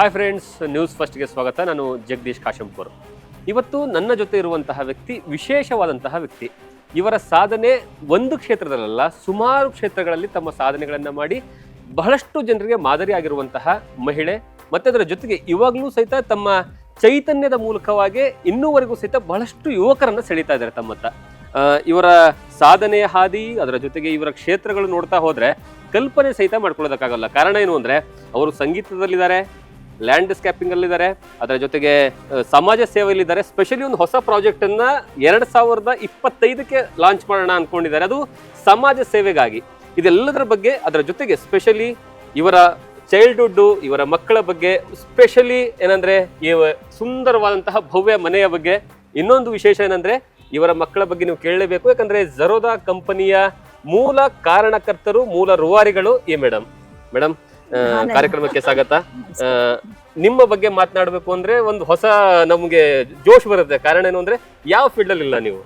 Hi friends, news ಫಸ್ಟ್ಗೆ ಸ್ವಾಗತ. ನಾನು ಜಗದೀಶ್ ಕಾಶಂಪುರ್. ಇವತ್ತು ನನ್ನ ಜೊತೆ ಇರುವಂತಹ ವ್ಯಕ್ತಿ ವಿಶೇಷವಾದಂತಹ ವ್ಯಕ್ತಿ. ಇವರ ಸಾಧನೆ ಒಂದು ಕ್ಷೇತ್ರದಲ್ಲ, ಸುಮಾರು ಕ್ಷೇತ್ರಗಳಲ್ಲಿ ತಮ್ಮ ಸಾಧನೆಗಳನ್ನು ಮಾಡಿ ಬಹಳಷ್ಟು ಜನರಿಗೆ ಮಾದರಿಯಾಗಿರುವಂತಹ ಮಹಿಳೆ. ಮತ್ತೆ ಅದರ ಜೊತೆಗೆ ಇವಾಗಲೂ ಸಹಿತ ತಮ್ಮ ಚೈತನ್ಯದ ಮೂಲಕವಾಗಿ ಇನ್ನೂವರೆಗೂ ಸಹಿತ ಬಹಳಷ್ಟು ಯುವಕರನ್ನ ಸೆಳೀತಾ ಇದ್ದಾರೆ ತಮ್ಮತ್ತ. ಇವರ ಸಾಧನೆಯ ಹಾದಿ, ಅದರ ಜೊತೆಗೆ ಇವರ ಕ್ಷೇತ್ರಗಳು ನೋಡ್ತಾ ಹೋದ್ರೆ ಕಲ್ಪನೆ ಸಹಿತ ಮಾಡ್ಕೊಳ್ಳೋದಕ್ಕಾಗಲ್ಲ. ಕಾರಣ ಏನು ಅಂದ್ರೆ, ಅವರು ಸಂಗೀತದಲ್ಲಿದ್ದಾರೆ, ಲ್ಯಾಂಡ್ಸ್ಕೇಪಿಂಗ್ ಅಲ್ಲಿದ್ದಾರೆ, ಅದರ ಜೊತೆಗೆ ಸಮಾಜ ಸೇವೆಯಲ್ಲಿದ್ದಾರೆ. ಸ್ಪೆಷಲಿ ಒಂದು ಹೊಸ ಪ್ರಾಜೆಕ್ಟ್ ಅನ್ನ 2025ಕ್ಕೆ ಲಾಂಚ್ ಮಾಡೋಣ ಅನ್ಕೊಂಡಿದ್ದಾರೆ, ಅದು ಸಮಾಜ ಸೇವೆಗಾಗಿ. ಇದೆಲ್ಲದರ ಬಗ್ಗೆ, ಅದರ ಜೊತೆಗೆ ಸ್ಪೆಷಲಿ ಇವರ ಚೈಲ್ಡ್ಹುಡ್, ಇವರ ಮಕ್ಕಳ ಬಗ್ಗೆ, ಸ್ಪೆಷಲಿ ಏನಂದ್ರೆ ಈ ಸುಂದರವಾದಂತಹ ಭವ್ಯ ಮನೆಯ ಬಗ್ಗೆ. ಇನ್ನೊಂದು ವಿಶೇಷ ಏನಂದ್ರೆ, ಇವರ ಮಕ್ಕಳ ಬಗ್ಗೆ ನೀವು ಕೇಳಲೇಬೇಕು. ಯಾಕಂದ್ರೆ ಝರೋದಾ ಕಂಪನಿಯ ಮೂಲ ಕಾರಣಕರ್ತರು, ಮೂಲ ರೂವಾರಿಗಳು ಈ ಮೇಡಮ್. ಕಾರ್ಯಕ್ರಮಕ್ಕೆ ಸ್ವಾಗತ. ನಿಮ್ಮ ಬಗ್ಗೆ ಮಾತನಾಡಬೇಕು ಅಂದ್ರೆ ಒಂದು ಹೊಸ ನಮ್ಗೆ ಜೋಶ್ ಬರುತ್ತೆ. ಕಾರಣ ಏನು ಅಂದ್ರೆ, ಯಾವ ಫೀಲ್ಡ್ ಅಲ್ಲಿ ಇಲ್ಲ ನೀವು,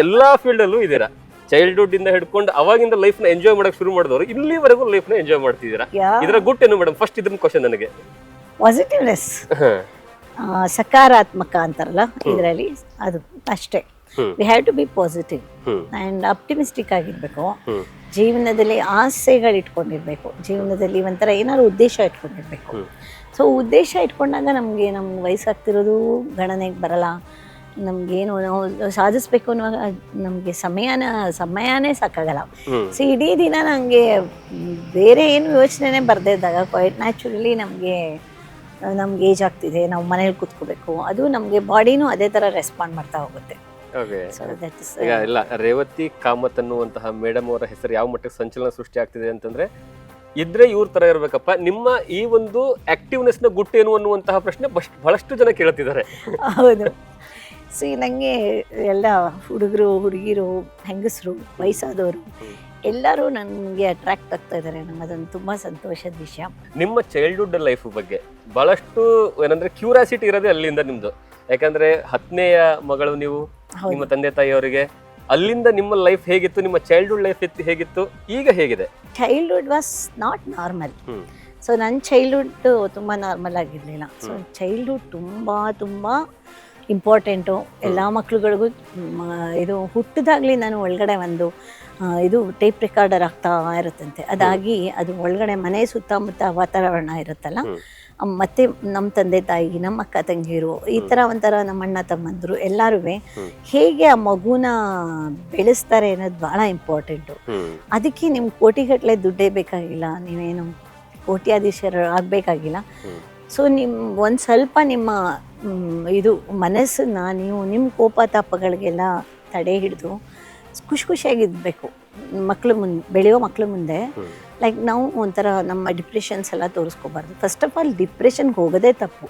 ಎಲ್ಲಾ ಫೀಲ್ಡ್ ಅಲ್ಲೂ ಇದೀರಾ. ಚೈಲ್ಡ್ಹುಡ್ ಇಂದ ಹಿಡ್ಕೊಂಡು ಅವಾಗಿಂದ ಲೈಫ್ ನ ಎಂಜಾಯ್ ಮಾಡಕ್ ಶುರು ಮಾಡಿದವರು ಇಲ್ಲಿವರೆಗೂ ಲೈಫ್ ನ ಎಂಜಾಯ್ ಮಾಡ್ತಿದ್ದೀರಾ. ಇದರ ಗುಟ್ ಏನು ಮೇಡಮ್? ಫಸ್ಟ್ ಇದನ್ನ ಕ್ವಶನ್ ನನಗೆ. ಪಾಸಿಟಿವ್ನೆಸ್, ಸಕಾರಾತ್ಮಕ ಅಂತಾರಲ್ಲ ಇದರಲ್ಲಿ, ಅದು ಅಷ್ಟೇ. We have to be positive and optimistic ಆಗಿರ್ಬೇಕು. ಜೀವನದಲ್ಲಿ ಆಸೆಗಳು ಇಟ್ಕೊಂಡಿರ್ಬೇಕು. ಜೀವನದಲ್ಲಿ ಒಂಥರ ಏನಾದ್ರು ಉದ್ದೇಶ ಇಟ್ಕೊಂಡಿರ್ಬೇಕು. ಸೊ ಉದ್ದೇಶ ಇಟ್ಕೊಂಡಾಗ ನಮಗೆ ನಮ್ಮ ವಯಸ್ಸಾಗ್ತಿರೋದು ಗಣನೆಗೆ ಬರಲ್ಲ. ನಮ್ಗೇನು ನಾವು ಸಾಧಿಸ್ಬೇಕು ಅನ್ನುವಾಗ ನಮಗೆ ಸಮಯನೇ ಸಾಕಾಗಲ್ಲ. ಸೊ ಇಡೀ ದಿನ ನನಗೆ ಬೇರೆ ಏನು ಯೋಚನೆ ಬರ್ದೇ ಇದ್ದಾಗ ಕ್ವೈಟ್ ನ್ಯಾಚುರಲಿ ನಮಗೆ ಏಜ್ ಆಗ್ತಿದೆ, ನಾವು ಮನೇಲಿ ಕೂತ್ಕೋಬೇಕು, ಅದು ನಮಗೆ ಬಾಡಿನೂ ಅದೇ ಥರ ರೆಸ್ಪಾಂಡ್ ಮಾಡ್ತಾ ಹೋಗುತ್ತೆ. ಈಗ ಇಲ್ಲ, ರೇವತಿ ಕಾಮತ್ ಅನ್ನುವಂತಹ ಮೇಡಮ್ ಅವರ ಹೆಸರು ಯಾವ ಮಟ್ಟಕ್ಕೆ ಸಂಚಲನ ಸೃಷ್ಟಿ ಆಗ್ತಿದೆ ಅಂತಂದ್ರೆ, ಇದ್ರೆ ಇವ್ರ ತರ ಇರ್ಬೇಕಪ್ಪ. ನಿಮ್ಮ ಈ ಒಂದು ಆಕ್ಟಿವ್ನೆಸ್ ನ ಗುಟ್ಟೇನು ಅನ್ನುವಂತಹ ಪ್ರಶ್ನೆ ಬಹಳಷ್ಟು ಜನ ಕೇಳ್ತಿದ್ದಾರೆ. ಹೌದು. ಸೊ ನನಗೆ ಎಲ್ಲ ಹುಡುಗರು, ಹುಡುಗಿರು, ಹೆಂಗಸರು, ವಯಸ್ಸಾದವರು ಎಲ್ಲರೂ ನನಗೆ ಅಟ್ರಾಕ್ಟ್ ಆಗ್ತಾ ಇದ್ದಾರೆ. ನಂಗೆ ಅದೊಂದು ತುಂಬಾ ಸಂತೋಷದ ವಿಷಯ. ನಿಮ್ಮ ಚೈಲ್ಡ್ಹುಡ್ ಲೈಫ್ ಬಗ್ಗೆ ಬಹಳಷ್ಟು ಏನಂದ್ರೆ ಕ್ಯೂರಿಯಾಸಿಟಿ ಇರೋದೇ ಅಲ್ಲಿಂದ ನಿಮ್ದು. ಯಾಕಂದ್ರೆ 10ನೇಯ ಮಗಳು ನೀವು, ನಿಮ್ಮ ತಂದೆ ತಾಯಿಯವರಿಗೆ. ಅಲ್ಲಿಂದ ನಿಮ್ಮ ಲೈಫ್ ಹೇಗಿತ್ತು, ನಿಮ್ಮ ಚೈಲ್ಡ್ಹುಡ್ ಲೈಫ್ ಹೇಗಿತ್ತು, ಈಗ ಹೇಗಿದೆ? Childhood was not normal. So ನನ್ನ ಚೈಲ್ಡ್ಹುಡ್ ತುಂಬ ನಾರ್ಮಲ್ ಆಗಿರಲಿಲ್ಲ. ಸೊ ಚೈಲ್ಡ್ಹುಡ್ ತುಂಬ ಇಂಪಾರ್ಟೆಂಟು. ಎಲ್ಲ ಮಕ್ಳುಗಳಿಗೂ ಇದು ಹುಟ್ಟಿದಾಗಲಿ ನಾನು ಒಳಗಡೆ ಒಂದು ಇದು ಟೇಪ್ ರೆಕಾರ್ಡರ್ ಆಗ್ತಾ ಇರುತ್ತಂತೆ. ಅದಾಗಿ ಅದು ಒಳಗಡೆ ಮನೆ ಸುತ್ತಮುತ್ತ ವಾತಾವರಣ ಇರುತ್ತಲ್ಲ, ಮತ್ತೆ ನಮ್ಮ ತಂದೆ ತಾಯಿ, ನಮ್ಮ ಅಕ್ಕ ತಂಗಿರು, ಈ ಥರ ಒಂಥರ ನಮ್ಮ ಅಣ್ಣ ತಮ್ಮಂದರು ಎಲ್ಲರೂ ಹೇಗೆ ಆ ಮಗುನ ಬೆಳೆಸ್ತಾರೆ ಅನ್ನೋದು ಭಾಳ ಇಂಪಾರ್ಟೆಂಟು. ಅದಕ್ಕೆ ನಿಮ್ಗೆ ಕೋಟಿಗಟ್ಟಲೆ ದುಡ್ಡೇ ಬೇಕಾಗಿಲ್ಲ, ನೀವೇನು ಕೋಟ್ಯಾಧೀಶರು ಆಗಬೇಕಾಗಿಲ್ಲ. ಸೊ ಒಂದು ಸ್ವಲ್ಪ ನಿಮ್ಮ ಇದು ಮನಸ್ಸನ್ನ ನೀವು ನಿಮ್ಮ ಕೋಪ ತಾಪಗಳಿಗೆಲ್ಲ ತಡೆ ಹಿಡಿದು ಖುಷಿಯಾಗಿರ್ಬೇಕು. ಬೆಳೆಯೋ ಮಕ್ಳ ಮುಂದೆ ಲೈಕ್ ನಾವು ಒಂಥರ ನಮ್ಮ ಡಿಪ್ರೆಷನ್ಸ್ ಎಲ್ಲ ತೋರಿಸ್ಕೋಬಾರ್ದು. ಫಸ್ಟ್ ಆಫ್ ಆಲ್ ಡಿಪ್ರೆಷನ್ಗೆ ಹೋಗೋದೇ ತಪ್ಪು.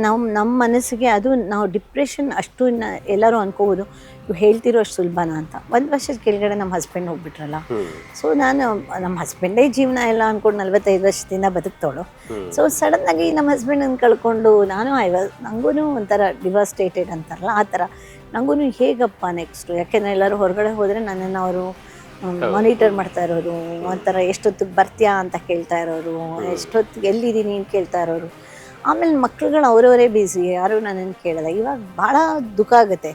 ನಮ್ಮ ಮನಸ್ಸಿಗೆ ಅದು ನಾವು ಡಿಪ್ರೆಷನ್ ಅಷ್ಟು ಎಲ್ಲರೂ ಅನ್ಕೋಬೋದು ಇವು ಹೇಳ್ತಿರೋ ಅಷ್ಟು ಸುಲಭನಾ ಅಂತ. 1 ವರ್ಷದ ಕೆಳಗಡೆ ನಮ್ಮ ಹಸ್ಬೆಂಡ್ ಹೋಗ್ಬಿಟ್ರಲ್ಲ. ಸೊ ನಾನು ನಮ್ಮ ಹಸ್ಬೆಂಡೇ ಜೀವನ ಎಲ್ಲ ಅಂದ್ಕೊಂಡು 45 ವರ್ಷದಿಂದ ಬದುಕ್ತೋಳು. ಸೊ ಸಡನ್ನಾಗಿ ನಮ್ಮ ಹಸ್ಬೆಂಡನ್ನು ಕಳ್ಕೊಂಡು ನನಗೂ ಒಂಥರ ಡಿವಾಸ್ಟೇಟೆಡ್ ಅಂತಾರಲ್ಲ, ಆ ಥರ ನನಗೂ ಹೇಗಪ್ಪ ನೆಕ್ಸ್ಟು. ಯಾಕೆಂದರೆ ಎಲ್ಲರೂ ಹೊರಗಡೆ ಹೋದರೆ ನನ್ನನ್ನು ಅವರು ಮಾನಿಟರ್ ಮಾಡ್ತಾ ಇರೋರು, ಒಂಥರ ಎಷ್ಟೊತ್ತಿಗೆ ಬರ್ತೀಯಾ ಅಂತ ಕೇಳ್ತಾ ಇರೋರು, ಎಷ್ಟೊತ್ತಿಗೆ ಎಲ್ಲಿದ್ದೀನಿ ಅಂತ ಕೇಳ್ತಾ ಇರೋರು. ಆಮೇಲೆ ಮಕ್ಳುಗಳು ಅವರವರೇ ಬ್ಯುಸಿ, ಯಾರು ನನ್ನನ್ನು ಕೇಳಲ್ಲ. ಇವಾಗ ಭಾಳ ದುಃಖ ಆಗುತ್ತೆ.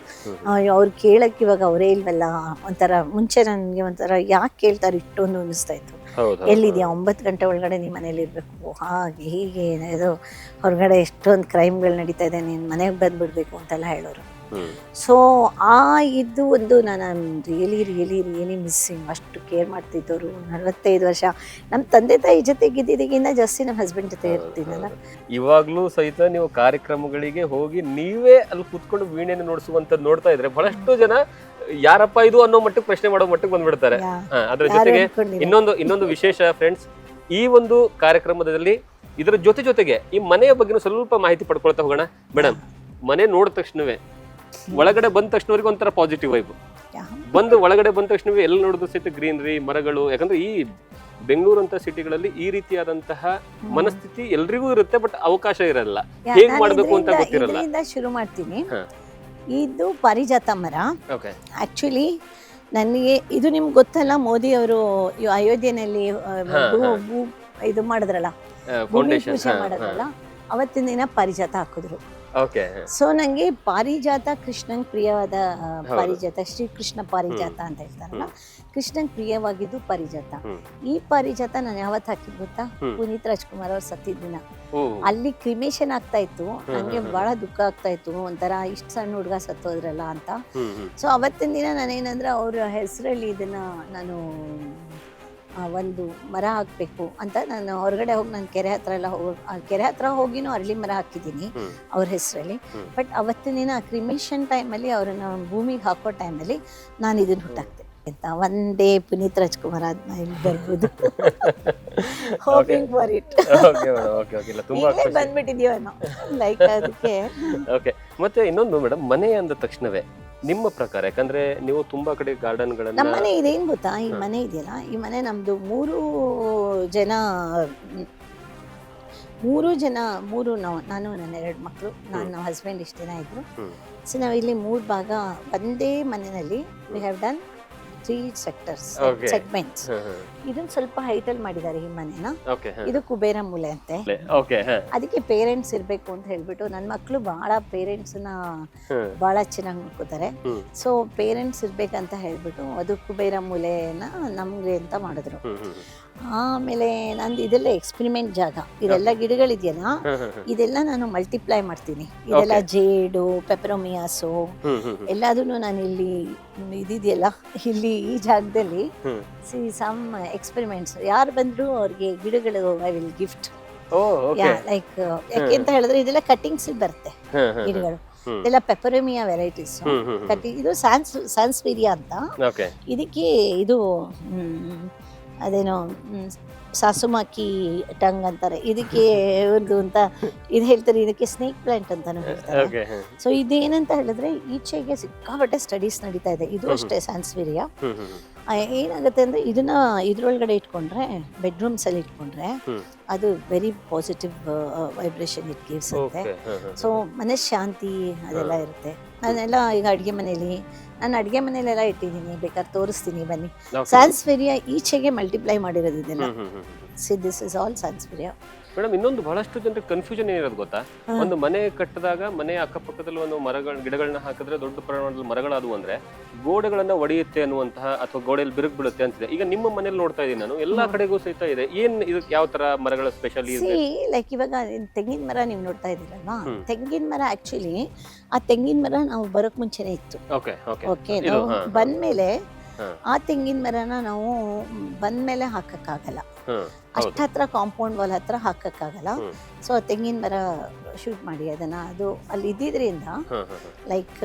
ಅವ್ರು ಕೇಳಕ್ಕೆ ಇವಾಗ ಅವರೇ ಇಲ್ವಲ್ಲ ಒಂಥರ. ಮುಂಚೆ ನನಗೆ ಒಂಥರ ಯಾಕೆ ಕೇಳ್ತಾರೆ ಇಷ್ಟೊಂದು ಅನ್ನಿಸ್ತಾ ಇತ್ತು. ಎಲ್ಲಿದೆಯಾ, 9 ಗಂಟೆ ಒಳಗಡೆ ನೀನು ಮನೇಲಿ ಇರಬೇಕು, ಹಾಗೆ ಹೀಗೆ, ಇದು ಹೊರಗಡೆ ಎಷ್ಟೊಂದು ಕ್ರೈಮ್ಗಳು ನಡೀತಾ ಇದೆ, ನೀನು ಮನೆಗೆ ಬಂದುಬಿಡ್ಬೇಕು ಅಂತೆಲ್ಲ ಹೇಳೋರು. ಸೊ ಇದು ಒಂದು ನಾನು ರಿಯಲಿ ಮಿಸ್ಸಿಂಗ್. ಅಷ್ಟು ಕೇರ್ ಮಾಡ್ತಿದ್ದವರು. 45 ವರ್ಷ ನಮ್ಮ ತಂದೆ ತಾಯಿ ಜೊತೆಗಿದ್ದಿದ್ದಕ್ಕಿಂತ ಜಾಸ್ತಿ ನಮ್ಮ ಹಸ್ಬೆಂಡ್ ಜೊತೆ ಇರ್ತೀನಲ್ಲ. ಇವಾಗ್ಲೂ ಸಹಿತ ನೀವು ಕಾರ್ಯಕ್ರಮಗಳಿಗೆ ಹೋಗಿ ನೀವೇ ಅಲ್ಲಿ ಕೂತ್ಕೊಂಡು ವೀಣೆಯನ್ನು ನುಡಿಸುವಂತದ್ದು ನೋಡ್ತಾ ಇದ್ರೆ ಬಹಳಷ್ಟು ಜನ ಯಾರಪ್ಪ ಇದು ಅನ್ನೋ ಮಟ್ಟಕ್ಕೆ ಪ್ರಶ್ನೆ ಮಾಡೋ ಮಟ್ಟಕ್ಕೆ ಬಂದ್ಬಿಡ್ತಾರೆ. ಅದ್ರ ಜೊತೆಗೆ ಇನ್ನೊಂದು ವಿಶೇಷ ಫ್ರೆಂಡ್ಸ್, ಈ ಒಂದು ಕಾರ್ಯಕ್ರಮದಲ್ಲಿ ಇದರ ಜೊತೆಗೆ ಈ ಮನೆಯ ಬಗ್ಗೆ ಸ್ವಲ್ಪ ಮಾಹಿತಿ ಪಡ್ಕೊಳ್ತಾ ಹೋಗೋಣ. ಮೇಡಮ್, ಮನೆ ನೋಡಿದ ತಕ್ಷಣವೇ ಒಳಗಡೆ ಬಂದ ತಕ್ಷಣವರೆಗೆ ಒಂಥರ ಪಾಸಿಟಿವ್ ವೈಬ್. ಒಳಗಡೆ ಬಂದ ತಕ್ಷಣವೇ ಎಲ್ಲ ನೋಡಿದ್ರು ಸಹಿತ ಗ್ರೀನರಿ, ಮರಗಳು. ಯಾಕಂದ್ರೆ ಈ ಬೆಂಗಳೂರು ಅಂತ ಸಿಟಿಗಳಲ್ಲಿ ಈ ರೀತಿಯಾದಂತಹ ಮನಸ್ಥಿತಿ ಎಲ್ರಿಗೂ ಇರುತ್ತೆ, ಬಟ್ ಅವಕಾಶ ಇರಲ್ಲ, ಹೇಗ್ ಮಾಡ್ಬೇಕು ಅಂತ ಗೊತ್ತಿರಲ್ಲ. ಶುರು ಮಾಡ್ತೀನಿ. ಇದು ಪಾರಿಜಾತ ಮರ. ಆಕ್ಚುಲಿ ನನಗೆ ಇದು ನಿಮ್ಗೆ ಗೊತ್ತಲ್ಲ, ಮೋದಿ ಅವರು ಅಯೋಧ್ಯೆನಲ್ಲಿ ಇದು ಮಾಡಿದ್ರಲ್ಲ, ಭೂಮಿ ಪೂಜೆ ಮಾಡೋದಲ್ಲ, ಅವತ್ತಿನ ದಿನ ಪಾರಿಜಾತ ಹಾಕಿದ್ರು. ಓಕೆ. ಸೊ ನಂಗೆ ಪಾರಿಜಾತ ಕೃಷ್ಣಂಗೆ ಪ್ರಿಯವಾದ ಪಾರಿಜಾತ, ಶ್ರೀಕೃಷ್ಣ ಪಾರಿಜಾತ ಅಂತ ಹೇಳ್ತಾರಲ್ಲ, ಕೃಷ್ಣಂಗೆ ಪ್ರಿಯವಾಗಿದ್ದು ಪಾರಿಜಾತ. ಈ ಪಾರಿಜಾತ ನಾನು ಯಾವತ್ತು ಹಾಕಿದ್ ಗೊತ್ತಾ? ಪುನೀತ್ ರಾಜ್ಕುಮಾರ್ ಅವ್ರು ಸತ್ತಿದ ದಿನ. ಅಲ್ಲಿ ಕ್ರಿಮೇಷನ್ ಆಗ್ತಾ ಇತ್ತು, ನಂಗೆ ಬಹಳ ದುಃಖ ಆಗ್ತಾ ಇತ್ತು, ಒಂಥರ ಇಷ್ಟು ಸಣ್ಣ ಹುಡುಗ ಸತ್ತೋದ್ರಲ್ಲ ಅಂತ. ಸೊ ಅವತ್ತಿನ ದಿನ ನಾನೇನಂದ್ರೆ ಅವ್ರ ಹೆಸರಲ್ಲಿ ಇದನ್ನ ನಾನು ಒಂದು ಮರ ಹಾಕಬೇಕು ಅಂತ ನಾನು ಹೊರಗಡೆ ಹೋಗಿ ನಾನು ಕೆರೆ ಹತ್ರ ಎಲ್ಲ ಕೆರೆ ಹತ್ರ ಹೋಗಿನೂ ಅರಳಿ ಮರ ಹಾಕಿದ್ದೀನಿ ಅವ್ರ ಹೆಸರಲ್ಲಿ. ಬಟ್ ಅವತ್ತಿನ ದಿನ ಕ್ರಿಮೇಷನ್ ಟೈಮಲ್ಲಿ ಅವ್ರನ್ನ ಭೂಮಿಗೆ ಹಾಕೋ ಟೈಮಲ್ಲಿ ನಾನು ಇದನ್ನ ಹುಟ್ಟಾಕ್ತೆ ಅಂತ. ಒಂದೇ ಪುನೀತ್ ರಾಜ್ಕುಮಾರ್ ಆದ್ನ ಇಲ್ಲಿ ಬರ್ಬೋದು. Hoping for it. ಬಂದ್ಬಿಟ್ಟಿದೀವನೋ ಲೈಕ್ ಅದಕ್ಕೆ. ಓಕೆ. ಮತ್ತೆ ಇನ್ನೊಂದು ಮೇಡಮ್, ಮನೆ ಅಂದ ತಕ್ಷಣವೇ ನಿಮ್ಮ ಪ್ರಕಾರ, ಯಾಕಂದ್ರೆ ನೀವು ತುಂಬಾ ಕಡೆ ಗಾರ್ಡನ್ಗಳನ್ನ, ನಮ್ಮ ಮನೆ ಇದೇನ್ ಗೊತ್ತಾ, ಈ ಮನೆ ಇದೆಯಲ್ಲ, ಈ ಮನೆ ನಮ್ದು ಮೂರು ಜನ ನಾನು ನನ್ನ 2 ಮಕ್ಕಳು, ನನ್ನ ಹಸ್ಬೆಂಡ್ ಇಷ್ಟು ದಿನ ಇದ್ರು. ಸೊ ನಾವು ಇಲ್ಲಿ 3 ಭಾಗ ಒಂದೇ ಮನೆಯಲ್ಲಿ we have done 3 sectors segments. ಇದನ್ನ ಸ್ವಲ್ಪ ಹೈಟ್ ಅಲ್ಲಿ ಮಾಡಿದ್ದಾರೆ ಈ ಮನೆನ. ಇದು ಕುಬೇರ ಮೂಲೆ ಅಂತೆ. ಅದಕ್ಕೆ ಪೇರೆಂಟ್ಸ್ ಇರ್ಬೇಕು ಅಂತ ಹೇಳ್ಬಿಟ್ಟು ನನ್ನ ಮಕ್ಕಳು ಬಹಳ ಪೇರೆಂಟ್ಸ್ ನ ಬಹಳ ಚೆನ್ನಾಗಿ ನೋಡ್ಕೋತಾರೆ. ಸೊ ಪೇರೆಂಟ್ಸ್ ಇರ್ಬೇಕಂತ ಹೇಳ್ಬಿಟ್ಟು ಅದು ಕುಬೇರ ಮೂಲೆನ ನಮ್ಗೆ ಅಂತ ಮಾಡಿದ್ರು. ಆಮೇಲೆ ನಂದು ಇದೆಲ್ಲ ಎಕ್ಸ್ಪೆರಿಮೆಂಟ್ ಜಾಗ. ಇದೆಲ್ಲ ಗಿಡಗಳಿದೆಯಲ್ಲ, ಇದೆಲ್ಲ ನಾನು ಮಲ್ಟಿಪ್ಲೈ ಮಾಡ್ತೀನಿ. ಇದೆಲ್ಲ ಜೇಡು, ಪೆಪರೋಮಿಯಾಸು ಎಲ್ಲದನ್ನು ನಾನು ಇಲ್ಲಿ ಇದಿದೆಯಲ್ಲ, ಇಲ್ಲಿ ಈ ಜಾಗದಲ್ಲಿ ಸಮ್ ಎಕ್ಸ್ಪೆರಿಮೆಂಟ್ಸ್. ಯಾರು ಬಂದ್ರು ಅವ್ರಿಗೆ ಗಿಡಗಳು ಐ ವಿಲ್ ಗಿಫ್ಟ್. ಲೈಕ್ ಯಾಕೆಂತ ಹೇಳಿದ್ರೆ ಇದೆಲ್ಲ ಕಟ್ಟಿಂಗ್ಸ್ ಬರುತ್ತೆ ಗಿಡಗಳು. ಇದೆಲ್ಲ ಪೆಪರೋಮಿಯಾ ವೆರೈಟೀಸ್. ಇದು ಸಾನ್ಸ್ವೇರಿಯಾ ಅಂತ. ಇದಕ್ಕೆ ಇದು ಅದೇನೋ ಸಾಸುಮಾಕಿ ಟಂಗ್ ಅಂತಾರೆ ಇದಕ್ಕೆ ಒಂದು ಅಂತ ಇದು ಹೇಳ್ತಾರೆ. ಇದಕ್ಕೆ ಸ್ನೇಕ್ ಪ್ಲಾಂಟ್ ಅಂತಾನು ಹೇಳ್ತಾರೆ. ಸೊ ಇದೇನಂತ ಹೇಳಿದ್ರೆ ಈಚೆಗೆ ಸಿಕ್ಕಾಪಟ್ಟೆ ಸ್ಟಡೀಸ್ ನಡೀತಾ ಇದೆ. ಇದು ಅಷ್ಟೇ ಸಾನ್ಸ್ವೇರಿಯಾ. ಏನಾಗುತ್ತೆ ಅಂದ್ರೆ ಇದನ್ನ ಇದ್ರೊಳಗಡೆ ಇಟ್ಕೊಂಡ್ರೆ, ಬೆಡ್ರೂಮ್ಸ್ ಅಲ್ಲಿ ಇಟ್ಕೊಂಡ್ರೆ ಅದು very positive vibration it gives ಅಂತೆ. ಸೊ ಮನಃಶಾಂತಿ ಅದೆಲ್ಲ ಇರುತ್ತೆ. ನಾನೆಲ್ಲ ಈಗ ನಾನು ಅಡುಗೆ ಮನೆಯಲ್ಲೆಲ್ಲ ಇಟ್ಟಿದ್ದೀನಿ, ಬೇಕಾದ್ರೆ ತೋರಿಸ್ತೀನಿ ಬನ್ನಿ. ಸಾನ್ಸ್ವೇರಿಯಾ ಈಚೆಗೆ ಮಲ್ಟಿಪ್ಲೈ ಮಾಡಿರೋದು ಇದೆಲ್ಲ. See this is all sansevieria. Madam, ಇನ್ನೊಂದು ಬಹಳಷ್ಟು ಜನರಿಗೆ ಕನ್ಫ್ಯೂಷನ್ ಏನಿರೋದು ಗೊತ್ತಾ, ಒಂದು ಮನೆ ಕಟ್ಟಿದಾಗ ಮನೆ ಅಕ್ಕಪಕ್ಕದಲ್ಲಿ ಒಂದು ಗಿಡಗಳನ್ನ ಹಾಕಿದ್ರೆ ದೊಡ್ಡ ಪ್ರಮಾಣದಲ್ಲಿ ಮರಗಳಾದವು ಅಂದ್ರೆ ಗೋಡೆಗಳನ್ನ ಒಡೆಯುತ್ತೆ ಅನ್ನುವಂತಹ, ಅಥವಾ ಗೋಡೆಯಲ್ಲಿ ಬಿರುಕು ಬೀಳುತ್ತೆ ಅಂತಿದೆ. ಈಗ ನಿಮ್ಮ ಮನೇಲಿ ನೋಡ್ತಾ ಇದ್ದೀನಿ ನಾನು, ಎಲ್ಲಾ ಕಡೆಗೂ ಸಹಿತ ಇದೆ. ಏನ್ ಇದಕ್ಕೆ ಯಾವ ತರ ಮರಗಳ ಸ್ಪೆಷಲ್ ಇದೆ? ಲೈಕ್ ಇವಾಗ ತೆಂಗಿನ ಮರ ನೀವು ನೋಡ್ತಾ ಇದ್ದೀರಲ್ವಾ, ತೆಂಗಿನ ಮರ ಆಕ್ಚುಲಿ ಆ ತೆಂಗಿನ ಮರ ನಾವು ಬರೋಕ್ ಮುಂಚೆನೆ ಇತ್ತು. ಓಕೆ, ನಾವು ಬಂದ್ಮೇಲೆ ಆ ತೆಂಗಿನ ಮರನ ನಾವು ಬಂದ್ಮೇಲೆ ಹಾಕಕ್ಕಾಗಲ್ಲ, ಅಷ್ಟ ಹತ್ರ ಕಾಂಪೌಂಡ್ ವಾಲ್ ಹತ್ರ ಹಾಕಕ್ಕಾಗಲ್ಲ. ಸೊ ತೆಂಗಿನ ಮರ ಶೂಟ್ ಮಾಡಿ ಅದನ್ನ, ಅದು ಅಲ್ಲಿ ಇದ್ದಿದ್ರಿಂದ ಲೈಕ್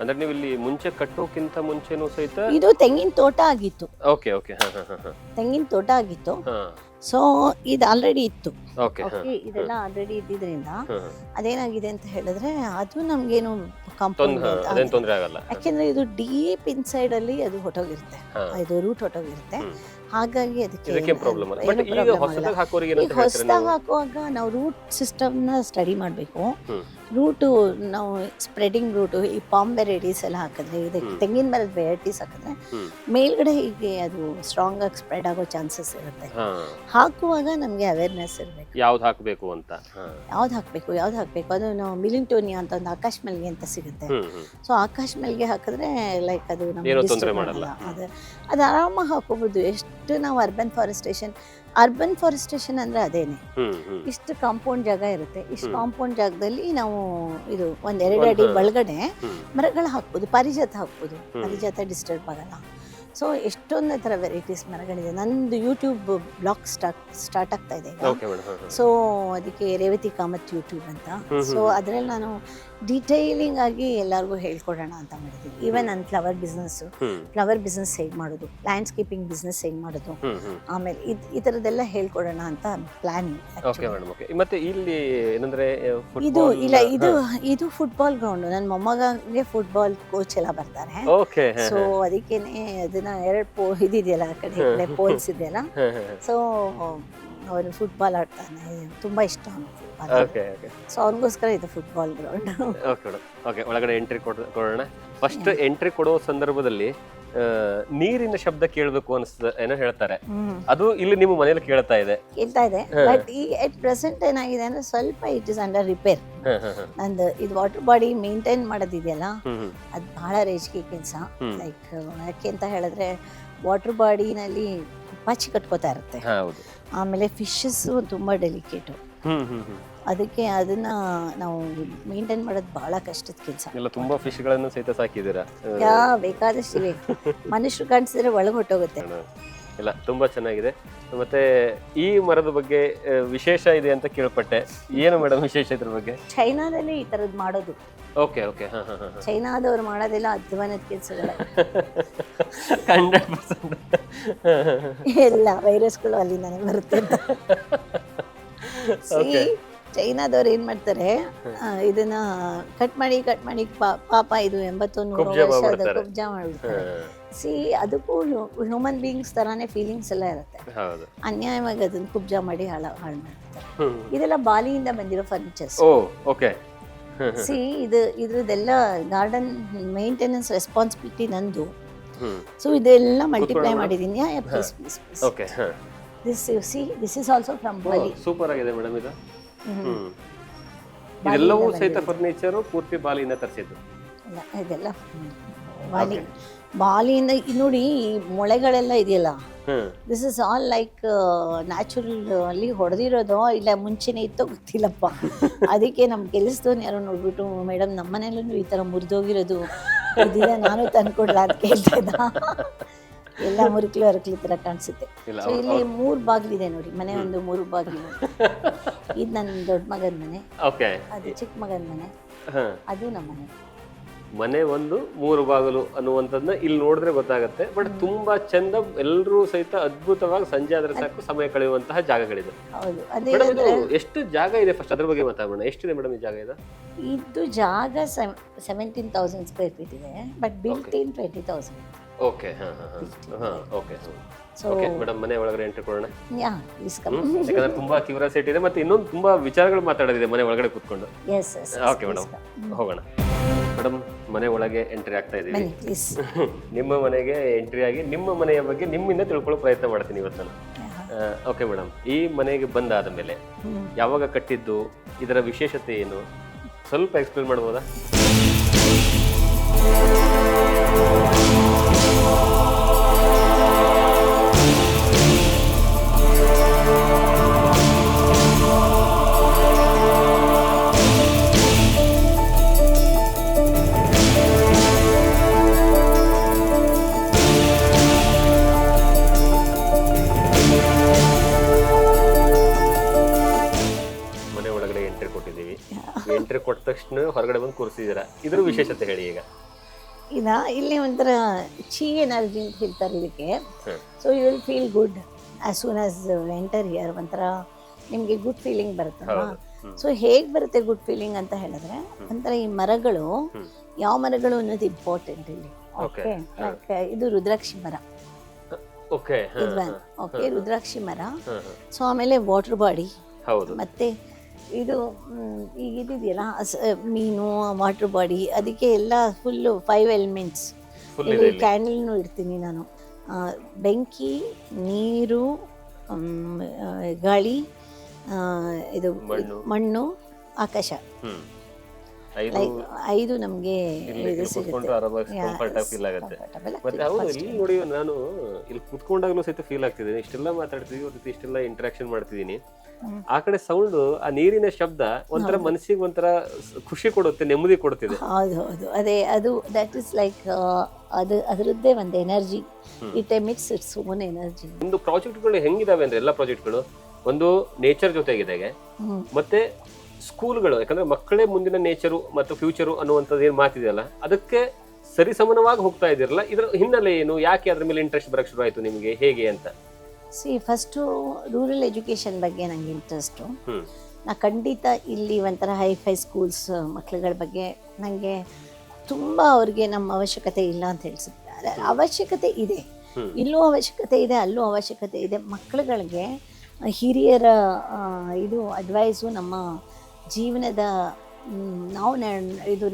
ಅಂದ್ರೆ ನೀವು ಇಲ್ಲಿ ಮುಂಚೆ ಕಟ್ಟೋಕ್ಕಿಂತ ಮುಂಚೆನೂ ಸಹಿತ ಇದು ತೆಂಗಿನ ತೋಟ ಆಗಿತ್ತು. ತೆಂಗಿನ ತೋಟ ಆಗಿತ್ತು. ಸೊ ಇದು ಆಲ್ರೆಡಿ ಇತ್ತು. ಇದೆಲ್ಲ ಆಲ್ರೆಡಿ ಇದ್ದಿದ್ರಿಂದ ಅದೇನಾಗಿದೆ ಅಂತ ಹೇಳಿದ್ರೆ ಅದು ನಮ್ಗೇನು ಕಾಂಪೌಂಡ್ ತೊಂದರೆ ಆಗಲ್ಲ. ಯಾಕೆಂದ್ರೆ ಇದು ಡೀಪ್ ಇನ್ಸೈಡ್ ಅಲ್ಲಿ ಅದು ಹೊಟ್ಟೋಗಿರುತ್ತೆ, ಇದು ರೂಟ್ ಹೊಟ್ಟೋಗಿರುತ್ತೆ. ಹಾಗಾಗಿ ಅದಕ್ಕೆ ಹೊಸದಾಗಿ ಹಾಕುವಾಗ ನಾವು ರೂಟ್ ಸಿಸ್ಟಮ್ ನ ಸ್ಟಡಿ ಮಾಡಬೇಕು. ರೂಟು ನಾವು ಸ್ಪ್ರೆಡಿಂಗ್ ರೂಟು, ಈ ಪಾಮ್ ವೆರೈಟೀಸ್ ಎಲ್ಲ ಹಾಕಿದ್ರೆ, ಇದಕ್ಕೆ ತೆಂಗಿನ ಮರದ ವೆರೈಟೀಸ್ ಹಾಕಿದ್ರೆ ಮೇಲ್ಗಡೆ ಹೀಗೆ ಅದು ಸ್ಟ್ರಾಂಗ್ ಆಗಿ ಸ್ಪ್ರೆಡ್ ಆಗೋ ಚಾನ್ಸಸ್ ಇರುತ್ತೆ. ಹಾಕುವಾಗ ನಮ್ಗೆ ಅವೇರ್ನೆಸ್ ಇರಬೇಕು, ಯಾವ್ದು ಹಾಕಬೇಕು ಅಂತ, ಯಾವ್ದು ಹಾಕಬೇಕು. ಅದು ನಾವು ಮಿಲಿಂಟೋನಿಯಾ ಅಂತ ಒಂದು ಆಕಾಶ ಮಲ್ಲಿಗೆ ಅಂತ ಸಿಗುತ್ತೆ. ಸೊ ಆಕಾಶ ಮಲ್ಲಿಗೆ ಹಾಕಿದ್ರೆ ಲೈಕ್ ಅದು ನಮ್ಗೆ ಅದು ಆರಾಮಾಗಿ ಹಾಕೋಬಹುದು. ಎಷ್ಟು ನಾವು ಅರ್ಬನ್ ಫಾರೆಸ್ಟೇಷನ್ ಅಂದ್ರೆ ಅದೇನೆ, ಇಷ್ಟು ಕಾಂಪೌಂಡ್ ಜಾಗ ಇರುತ್ತೆ. ಇಷ್ಟು ಕಾಂಪೌಂಡ್ ಜಾಗದಲ್ಲಿ ನಾವು ಇದು 1-2 ಅಡಿ ಒಳಗಡೆ ಮರಗಳು ಹಾಕ್ಬೋದು, ಪಾರಿಜಾತ ಹಾಕ್ಬೋದು. ಪಾರಿಜಾತ ಡಿಸ್ಟರ್ಬ್ ಆಗಲ್ಲ. ಸೊ ಎಷ್ಟೊಂದು ಥರ ವೆರೈಟೀಸ್ ಮರಗಳಿದೆ. ನಂದು ಯೂಟ್ಯೂಬ್ ಬ್ಲಾಗ್ ಸ್ಟಾರ್ಟ್ ಆಗ್ತಾ ಇದೆ ಈಗ. ಸೊ ಅದಕ್ಕೆ ರೇವತಿ ಕಾಮತ್ ಯೂಟ್ಯೂಬ್ ಅಂತ. ಸೊ ಅದ್ರಲ್ಲಿ ನಾನು ಡೀಟೇಲಿಂಗ್ ಆಗಿ ಎಲ್ಲರಿಗೂ ಹೇಳ್ಕೊಡೋಣ ಅಂತ ಮಾಡಿದ್ದೀನಿ. ಈವನ್ ನನ್ನ ಫ್ಲವರ್ ಬಿಸ್ನೆಸ್ ಹೇಗೆ ಮಾಡೋದು, ಲ್ಯಾಂಡ್ಸ್ಕೇಪಿಂಗ್ ಬಿಸ್ನೆಸ್ ಹೇಗೆ ಮಾಡೋದು, ಆಮೇಲೆ ಈ ಥರದ್ದೆಲ್ಲ ಹೇಳ್ಕೊಡೋಣ ಅಂತ ಪ್ಲಾನಿಂಗ್. ಮತ್ತೆ ಇಲ್ಲಿ ಏನಂದ್ರೆ ಇದು ಫುಟ್ಬಾಲ್ ಗ್ರೌಂಡ್. ನನ್ನ ಮೊಮ್ಮಗನಿಗೆ ಫುಟ್ಬಾಲ್ ಕೋಚ್ ಎಲ್ಲ ಬರ್ತಾರೆ. ಸೊ ಅದಕ್ಕೇನೆ ಅದನ್ನ 2 ಇದಿದೆಯಲ್ಲ, ಆ ಕಡೆ ಪೋಲ್ಸ್ ಇದೆಯಲ್ಲ. ಸೊ ಅವನು ಫುಟ್ಬಾಲ್ ಆಡ್ತಾನೆ, ತುಂಬಾ ಇಷ್ಟ ಅವನು. ಓಕೆ ಓಕೆ ಸೊ ಅವ್ರಿಗೋಸ್ಕರ ಇದು football ground. Okay madam, okay ಒಳಗಡೆ ಎಂಟ್ರಿ ಕೊಡೋಣ. ಫಸ್ಟ್ ಎಂಟ್ರಿ ಕೊಡೋ ಸಂದರ್ಭದಲ್ಲಿ ನೀರಿನ ಶಬ್ದ ಕೇಳಬೇಕು ಅನಿಸ್ತದೆ ಏನೋ ಹೇಳ್ತಾರೆ, ಅದು ಇಲ್ಲಿ ನಿಮ್ಮ ಮನೇಲಿ ಕೇಳ್ತಾ ಇದೆ ಬಟ್ ಈಗ ಎಟ್ ಪ್ರೆಸೆಂಟ್ ಏನಾಗಿದೆ ಅಂದ್ರೆ ಸ್ವಲ್ಪ ಇಟ್ ಇಸ್ ಅಂಡರ್ ರಿಪೇರ್. ನಂದು ಇದು ವಾಟರ್ ಬಾಡಿ ಮೇಂಟೈನ್ ಮಾಡೋದಿದೆಯಲ್ಲ ಅದು ಬಹಳ ರೇಜ್ಗೆ ಕೆಲಸ. ಲೈಕ್ ಯಾಕೆ ಅಂತ ಹೇಳಿದ್ರೆ ವಾಟರ್ ಬಾಡಿನಲ್ಲಿ ಪಾಚಿ ಕಟ್ಕೋತಾ ಇರುತ್ತೆ, ಆಮೇಲೆ ಫಿಶಸ್ ತುಂಬಾ ಡೆಲಿಕೇಟು, ಅದಕ್ಕೆ ಅದನ್ನ ನಾವು ಮೇಂಟೈನ್ ಮಾಡೋದು ಬಹಳ ಕಷ್ಟದ ಕೆಲಸ. ಎಲ್ಲ ತುಂಬಾ ಫಿಶ್ ಗಳನ್ನು ಸಹಿತ ಸಾಕಿದ್ದೀರಾ? ಬೇಕಾದಷ್ಟಿವೆ, ಮನುಷ್ಯರು ಕಾಣಿಸಿದ್ರೆ ಒಳಗೆ ಹೊಟ್ಟೋಗುತ್ತೆ. ಇಲ್ಲ ತುಂಬಾ ಚೆನ್ನಾಗಿದೆ. ಮತ್ತೆ ಈ ಮರದ ಬಗ್ಗೆ ವಿಶೇಷ ಇದೆ ಅಂತ ಕೇಳ್ಪಟ್ಟೆ, ಏನು ಮೇಡಮ್ ವಿಶೇಷ ಇದ್ರ ಬಗ್ಗೆ? ಚೈನಾದಲ್ಲಿ ಈ ತರದ್ ಮಾಡೋದು. ಓಕೆ ಓಕೆ, ಚೈನಾದವ್ರು ಮಾಡೋದೆಲ್ಲ ಅಧ್ವಾನದ ಕೆಲಸಗಳ. 100% ಎಲ್ಲ ವೈರಸ್ಗಳು ಅಲ್ಲಿಂದಾನೆ ಬರುತ್ತೆ ಅಂತ. ಚೈನಾದವ್ರು ಏನ್ ಮಾಡ್ತಾರೆ, ಇದನ್ನ ಕಟ್ ಮಾಡಿ ಪಾಪ ಇದು 80-100 ವರ್ಷದ ಕುಬ್ಜಾ ಮಾಡ್ಬಿಡ್ತಾರೆ. ಸಿ ಅದಕ್ಕೂ ಹ್ಯೂಮನ್ ಬೀಯಿಂಗ್ಸ್ ತರಾನೇ ಫೀಲಿಂಗ್ಸ್ ಎಲ್ಲ ಇರುತ್ತೆ. ಅನ್ಯಾಯವಾಗಿ ಅದನ್ನ ಕುಬ್ಜಾ ಮಾಡಿ ಹಾಳು ಮಾಡ್ತಾರೆ. ಇದೆಲ್ಲ ಬಾಲಿಯಿಂದ ಬಂದಿರೋ ಫರ್ನಿಚರ್ಸ್. ಸಿ ಇದ್ರದ್ದೆಲ್ಲ ಗಾರ್ಡನ್ ಮೇಂಟೆನೆನ್ಸ್ ರೆಸ್ಪಾನ್ಸಿಬಿಲಿಟಿ ನಂದು. ಸೊ ಇದೆಲ್ಲ ಮಲ್ಟಿಪ್ಲೈ ಮಾಡಿದೀನಿ. This is also from Bali. Super ಆಗಿದೆ ಮೇಡಮ್ ಇದು. ಇದೆಲ್ಲವೂ ಸಹಿತ ಫರ್ನಿಚರ್ ಪೂರ್ತಿ ಬಾಲಿಯಿಂದ ತರಿಸಿದ್ದು. ಇದೆಲ್ಲ ಬಾಲಿಯಿಂದ. ನೋಡಿ ಈ ಮೊಳೆಗಳೆಲ್ಲ ಇದೆಯಲ್ಲ, this is all like natural ಅಲ್ಲಿ ಹೊಡೆದಿರೋದು, ಇಲ್ಲ ಮುಂಚೆನೆ ಇತ್ತೋ ಗೊತ್ತಿಲ್ಲಪ್ಪ. ಅದಕ್ಕೆ ನಮ್ ಕೆಲಸದವ್ನು ಯಾರೋ ನೋಡ್ಬಿಟ್ಟು, ಮೇಡಮ್ ನಮ್ಮ ಮನೇಲೂ ಈ ತರ ಮುರಿದೋಗಿರೋದು ಇದಿದೆ, ನಾನು ತಂದ್ಕೊಡ್ಲಾ ಅಂತ ಕೇಳ್ತಾ ಇದ್ದ. ಎಲ್ಲ ಮುರುಕ್ಲಿ ತರ ಕಾಣಿಸುತ್ತೆ. ಸೊ ಇಲ್ಲಿ 3 ಬಾಗಿಲಿದೆ ನೋಡಿ, ಮನೆ ಒಂದು 3 ಬಾಗಿಲು. ಇದು ನನ್ನ ದೊಡ್ಡ ಮಗನ ಮನೆ, ಅದು ಚಿಕ್ಕ ಮಗನ ಮನೆ, ಅದು ನಮ್ಮ ಮನೆ. ಮನೆ ಒಂದು 3 ಬಾಗಿಲು ಅನ್ನುವಂಥದ್ದನ್ನ ಇಲ್ಲಿ ನೋಡಿದ್ರೆ ಗೊತ್ತಾಗುತ್ತೆ. ಬಟ್ ತುಂಬಾ ಚಂದ, ಎಲ್ಲರೂ ಸಹಿತ ಅದ್ಭುತವಾಗಿ ಸಂಜೆ ಆದ್ರೆ ಸಾಕು ಸಮಯ ಕಳೆಯುವಂತಹ ಜಾಗಗಳಿದೆ. ಹೌದು. ಎಷ್ಟು ಜಾಗ ಇದೆ ಫಸ್ಟ್ ಅದ್ರ ಬಗ್ಗೆ ಮಾತಾಡೋಣ. ಎಷ್ಟಿದೆ ಮೇಡಮ್ ಈ ಜಾಗ? ಇದು ಜಾಗ 17,000 ಸ್ಕ್ವೇರ್ ಫೀಟ್ ಇದೆ, but built in 20,000. Okay okay madam, ಮನೆ ಒಳಗಡೆ ಎಂಟ್ರಿ ಕೊಡೋಣ. ಯಾಕಂದ್ರೆ ತುಂಬಾ ಕ್ಯೂರಿಯಾಸಿಟಿ ಇದೆ, ಮತ್ತೆ ಇನ್ನೊಂದು ತುಂಬಾ ವಿಚಾರಗಳು ಮಾತಾಡೋದಿದೆ ಮನೆ ಒಳಗಡೆ ಕೂತ್ಕೊಂಡು. ಓಕೆ ಮೇಡಮ್, ಹೋಗೋಣ. ಮೇಡಮ್, ಮನೆ ಒಳಗೆ ಎಂಟ್ರಿ ಆಗ್ತಾ ಇದೀವಿ. ನಿಮ್ಮ ಮನೆಗೆ ಎಂಟ್ರಿ ಆಗಿ ನಿಮ್ಮ ಮನೆಯ ಬಗ್ಗೆ ನಿಮ್ಮಿಂದ ತಿಳ್ಕೊಳ್ಳೋ ಪ್ರಯತ್ನ ಮಾಡ್ತೀನಿ ಇವತ್ತು ನಾನು. ಓಕೆ ಮೇಡಮ್, ಈ ಮನೆಗೆ ಬಂದಾದ ಮೇಲೆ ಯಾವಾಗ ಕಟ್ಟಿದ್ದು, ಇದರ ವಿಶೇಷತೆ ಏನು, ಸ್ವಲ್ಪ ಎಕ್ಸ್ಪ್ಲೇನ್ ಮಾಡ್ಬೋದಾ? ಎಂಟ್ರಿ ಕೊಟ್ಟ ತಕ್ಷಣ ಹೊರಗಡೆ ಬಂದು ಕೂರಿಸಿದ್ದೀರಾ, ಇದ್ರ ವಿಶೇಷತೆ ಹೇಳಿ ಈಗ. ಇಲ್ಲಿ ಒಂಥರ ಚೀ ಎನರ್ಜಿ ಅಂತ ಹೇಳ್ತಾರೆ ಇದಕ್ಕೆ. So you will feel good as soon as enter here. ಒಂಥರ ನಿಮಗೆ ಗುಡ್ ಫೀಲಿಂಗ್ ಬರುತ್ತಲ್ವಾ? ಸೊ ಹೇಗೆ ಬರುತ್ತೆ ಗುಡ್ ಫೀಲಿಂಗ್ ಅಂತ ಹೇಳಿದ್ರೆ, ಒಂಥರ ಈ ಮರಗಳು, ಯಾವ ಮರಗಳು ಅನ್ನೋದು ಇಂಪಾರ್ಟೆಂಟ್ ಇಲ್ಲಿ. ಓಕೆ, ಇದು ರುದ್ರಾಕ್ಷಿ ಮರ. ಓಕೆ, ರುದ್ರಾಕ್ಷಿ ಮರ. ಸೊ ಆಮೇಲೆ ವಾಟರ್ ಬಾಡಿ, ಮತ್ತೆ ಇದು ಈಗ ಇದಿದೆಯಲ್ಲ ಮೀನು, ವಾಟರ್ ಬಾಡಿ, ಅದಕ್ಕೆ ಎಲ್ಲ ಫುಲ್ಲು 5 ಎಲಿಮೆಂಟ್ಸ್. ಇಲ್ಲಿ ಕ್ಯಾಂಡಲ್ನು ಇಡ್ತೀನಿ ನಾನು. ಬೆಂಕಿ, ನೀರು, ಗಾಳಿ, ಇದು ಮಣ್ಣು, ಆಕಾಶ. 5 ನಮಗೆ ನೋಡಿ. ನಾನು ಇಲ್ಲಿ ಕುತ್ಕೊಂಡಾಗ್ಲೂ ಸಹಿತ ಫೀಲ್ ಆಗ್ತಿದೆ, ಇಷ್ಟೆಲ್ಲ ಮಾತಾಡ್ತಿದೀವಿ, ಇಷ್ಟೆಲ್ಲ ಇಂಟ್ರಾಕ್ಷನ್ ಮಾಡ್ತಿದೀನಿ. ಆ ಕಡೆ ಸೌಂಡ್, ಆ ನೀರಿನ ಶಬ್ದ ಒಂಥರ ಮನಸ್ಸಿಗೆ ಒಂಥರ ಖುಷಿ ಕೊಡುತ್ತೆ, ನೆಮ್ಮದಿ ಕೊಡ್ತಿದೆ. ಹೌದು, ಅದೇ ಅದು ದಟ್ ಇಸ್ ಲೈಕ್ ಅದರದ್ದೇ ಒಂದು energy. It emits its own energy. ಒಂದು ಪ್ರಾಜೆಕ್ಟ್ಗಳು ಹೆಂಗಿದಾವೆ ಅಂದ್ರೆ, ಎಲ್ಲ ಪ್ರಾಜೆಕ್ಟ್ಗಳು ಒಂದು ನೇಚರ್ ಜೊತೆಗಿದೆ, ಮತ್ತೆ ಸ್ಕೂಲ್ಗಳು, ಯಾಕಂದ್ರೆ ಮಕ್ಕಳೇ ಮುಂದಿನ ನೇಚರು ಮತ್ತು ಫ್ಯೂಚರು ಅನ್ನುವಂಥದ್ದು ಏನ್ ಮಾತಿದೆಯಲ್ಲ, ಅದಕ್ಕೆ ಸರಿಸಮಾನವಾಗಿ ಹೋಗ್ತಾ ಇದಿರಲ್ಲ. ಇದ್ರ ಹಿನ್ನೆಲೆ ಏನು, ಯಾಕೆ ಅದ್ರ ಮೇಲೆ ಇಂಟ್ರೆಸ್ಟ್ ಬರಕ್ ಶುರು ಆಯ್ತು ನಿಮಗೆ, ಹೇಗೆ ಅಂತ? ಫಸ್ಟು ರೂರಲ್ ಎಜುಕೇಷನ್ ಬಗ್ಗೆ ನಂಗೆ ಇಂಟ್ರೆಸ್ಟು. ನಾ ಖಂಡಿತ ಇಲ್ಲಿ ಒಂಥರ ಹೈಫೈ ಸ್ಕೂಲ್ಸ್ ಮಕ್ಳುಗಳ ಬಗ್ಗೆ ನನಗೆ ತುಂಬ ಅವ್ರಿಗೆ ನಮ್ಮ ಅವಶ್ಯಕತೆ ಇಲ್ಲ ಅಂತ ಹೇಳ್ಸಿದ್ದಾರೆ. ಅವಶ್ಯಕತೆ ಇದೆ, ಇಲ್ಲೂ ಅವಶ್ಯಕತೆ ಇದೆ, ಅಲ್ಲೂ ಅವಶ್ಯಕತೆ ಇದೆ. ಮಕ್ಳುಗಳಿಗೆ ಹಿರಿಯರ ಇದು ಅಡ್ವೈಸು ನಮ್ಮ ಜೀವನದ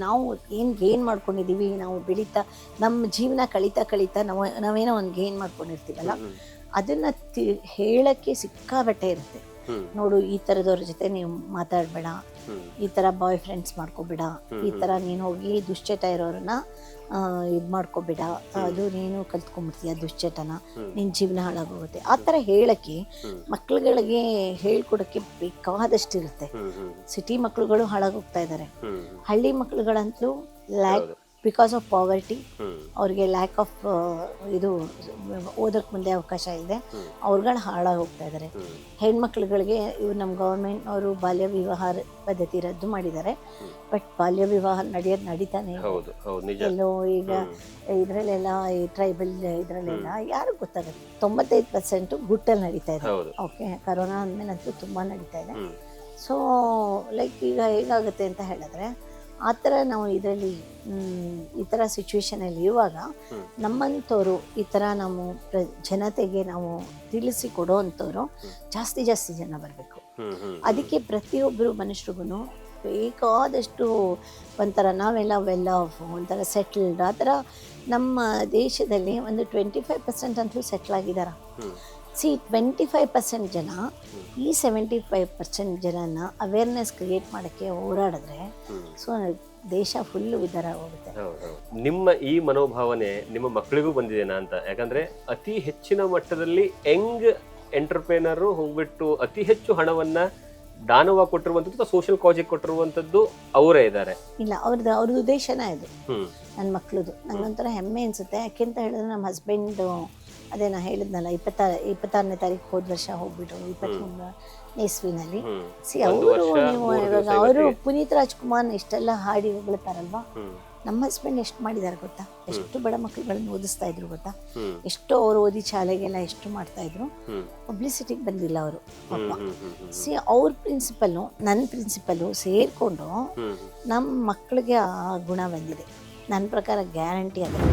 ನಾವು ಏನು ಗೇನ್ ಮಾಡ್ಕೊಂಡಿದ್ದೀವಿ, ನಾವು ಬೆಳೀತಾ ನಮ್ಮ ಜೀವನ ಕಳೀತಾ ನಾವೇನೋ ಒಂದು ಗೇನ್ ಮಾಡ್ಕೊಂಡಿರ್ತೀವಲ್ಲ, ಅದನ್ನು ಹೇಳೋಕ್ಕೆ ಸಿಕ್ಕಾಬಟ್ಟೆ ಇರುತ್ತೆ. ನೋಡು, ಈ ಥರದವ್ರ ಜೊತೆ ನೀವು ಮಾತಾಡಬೇಡ, ಈ ಥರ ಬಾಯ್ ಫ್ರೆಂಡ್ಸ್ ಮಾಡ್ಕೋಬೇಡ, ಈ ಥರ ನೀನು ಹೋಗಿ ದುಶ್ಚಟ ಇರೋರನ್ನ ಇದು ಮಾಡ್ಕೋಬೇಡ, ಅದು ನೀನು ಕಲ್ತ್ಕೊಂಡ್ಬಿಡ್ತೀಯ ದುಶ್ಚಟನ, ನಿನ್ನ ಜೀವನ ಹಾಳಾಗೋಗುತ್ತೆ. ಆ ಥರ ಹೇಳೋಕ್ಕೆ ಮಕ್ಳುಗಳಿಗೆ ಹೇಳ್ಕೊಡೋಕ್ಕೆ ಬೇಕಾದಷ್ಟು ಇರುತ್ತೆ. ಸಿಟಿ ಮಕ್ಳುಗಳು ಹಾಳಾಗೋಗ್ತಾ ಇದ್ದಾರೆ. ಹಳ್ಳಿ ಮಕ್ಳುಗಳಂತೂ ಬಿಕಾಸ್ ಆಫ್ ಪಾವರ್ಟಿ, ಅವ್ರಿಗೆ ಲ್ಯಾಕ್ ಆಫ್ ಇದು ಓದೋಕ್ಕೆ ಮುಂದೆ ಅವಕಾಶ ಇದೆ, ಅವ್ರುಗಳು ಹಾಳಾಗಿ ಹೋಗ್ತಾ ಇದ್ದಾರೆ. ಹೆಣ್ಮಕ್ಳುಗಳಿಗೆ ಇವ್ರು ನಮ್ಮ ಗೌರ್ಮೆಂಟ್ನವರು ಬಾಲ್ಯ ವಿವಾಹ ಪದ್ಧತಿ ರದ್ದು ಮಾಡಿದ್ದಾರೆ. ಬಟ್ ಬಾಲ್ಯ ವಿವಾಹ ನಡೀತಾನೆ ಎಲ್ಲೋ ಈಗ ಇದರಲ್ಲೆಲ್ಲ ಈ ಟ್ರೈಬಲ್ ಇದರಲ್ಲೆಲ್ಲ ಯಾರಿಗೂ ಗೊತ್ತಾಗುತ್ತೆ. 95% ಗುಟ್ಟಲ್ಲಿ ನಡೀತಾ ಇದೆ. ಓಕೆ, ಕರೋನಾ ಅಂದಮೇಲಂತೂ ತುಂಬ ನಡೀತಾ ಇದೆ. ಸೊ ಲೈಕ್ ಈಗ ಹೇಗಾಗುತ್ತೆ ಅಂತ ಹೇಳಿದ್ರೆ, ಆ ಥರ ನಾವು ಇದರಲ್ಲಿ ಈ ಥರ ಸಿಚುವೇಶನಲ್ಲಿ ಇರುವಾಗ ನಮ್ಮಂಥವ್ರು ಈ ಥರ ನಾವು ಜನತೆಗೆ ನಾವು ತಿಳಿಸಿ ಕೊಡೋ ಅಂಥವ್ರು ಜಾಸ್ತಿ ಜನ ಬರಬೇಕು. ಅದಕ್ಕೆ ಪ್ರತಿಯೊಬ್ಬರು ಮನುಷ್ಯರಿಗೂ ಬೇಕಾದಷ್ಟು ಒಂಥರ ನಾವೆಲ್ಲ ವೆಲ್ ಆಫ್, ಒಂಥರ ಸೆಟ್ಲ್ಡ್, ಆ ಥರ ನಮ್ಮ ದೇಶದಲ್ಲಿ ಒಂದು 25% ಅಂತೂ ಸೆಟ್ಲ್ ಆಗಿದ್ದಾರೆ. 25% ಜನ ಈ 75% ಜನನ ಅವೇರ್ನೆಸ್ ಕ್ರಿಯೇಟ್ ಮಾಡೋಕ್ಕೆ ಹೋರಾಡಿದ್ರೆ ಸೊ ದೇಶ ಫುಲ್ಲು ಉದ್ಧಾರ ಹೋಗುತ್ತೆ. ನಿಮ್ಮ ಈ ಮನೋಭಾವನೆ ನಿಮ್ಮ ಮಕ್ಕಳಿಗೂ ಬಂದಿದೆನಾ ಅಂತ? ಯಾಕಂದ್ರೆ ಅತಿ ಹೆಚ್ಚಿನ ಮಟ್ಟದಲ್ಲಿ ಯಂಗ್ ಎಂಟರ್ಪ್ರೇನರು ಹೋಗ್ಬಿಟ್ಟು ಅತಿ ಹೆಚ್ಚು ಹಣವನ್ನ ದಾನವಾಗಿ ಕೊಟ್ಟಿರುವಂಥದ್ದು, ಸೋಷಿಯಲ್ ಕಾಜಿಗೆ ಕೊಟ್ಟಿರುವಂಥದ್ದು ಅವರೇ ಇದ್ದಾರೆ. ಇಲ್ಲ, ಅವ್ರದ್ದು ಉದ್ದೇಶನೇ ಇದು. ನನ್ನ ಮಕ್ಳದು ನಂಗೊಂಥರ ಹೆಮ್ಮೆ ಅನ್ಸುತ್ತೆ. ಯಾಕೆಂತ ಹೇಳಿದ್ರೆ ನಮ್ಮ ಹಸ್ಬೆಂಡು ಅದೇ ನಾ ಹೇಳಿದ್ನಲ್ಲ, 26ನೇ ತಾರೀಕು ಹೋದ ವರ್ಷ ಹೋಗ್ಬಿಟ್ರು, 23ನೇ ಇಸ್ವಿನಲ್ಲಿ. ಅವರು ಪುನೀತ್ ರಾಜ್ಕುಮಾರ್ ಇಷ್ಟೆಲ್ಲ ಹಾಡಿ ಹೊಗಳ್ತಾರಲ್ವಾ, ನಮ್ಮ ಹಸ್ಬೆಂಡ್ ಎಷ್ಟು ಮಾಡಿದ್ದಾರೆ ಗೊತ್ತಾ? ಎಷ್ಟು ಬಡ ಮಕ್ಕಳುಗಳನ್ನು ಓದಿಸ್ತಾ ಇದ್ರು ಗೊತ್ತಾ? ಎಷ್ಟೋ ಅವರು ಓದಿ ಶಾಲೆಗೆಲ್ಲ ಎಷ್ಟು ಮಾಡ್ತಾ ಇದ್ರು. ಪಬ್ಲಿಸಿಟಿಗೆ ಬಂದಿಲ್ಲ ಅವರು ಪಾಪ. ಅವ್ರ ಪ್ರಿನ್ಸಿಪಲ್ಲು ನನ್ನ ಪ್ರಿನ್ಸಿಪಲ್ಲು ಸೇರಿಕೊಂಡು ನಮ್ಮ ಮಕ್ಕಳಿಗೆ ಆ ಗುಣ ಬಂದಿದೆ. ನನ್ನ ಪ್ರಕಾರ ಗ್ಯಾರಂಟಿ ಆಗಿದೆ.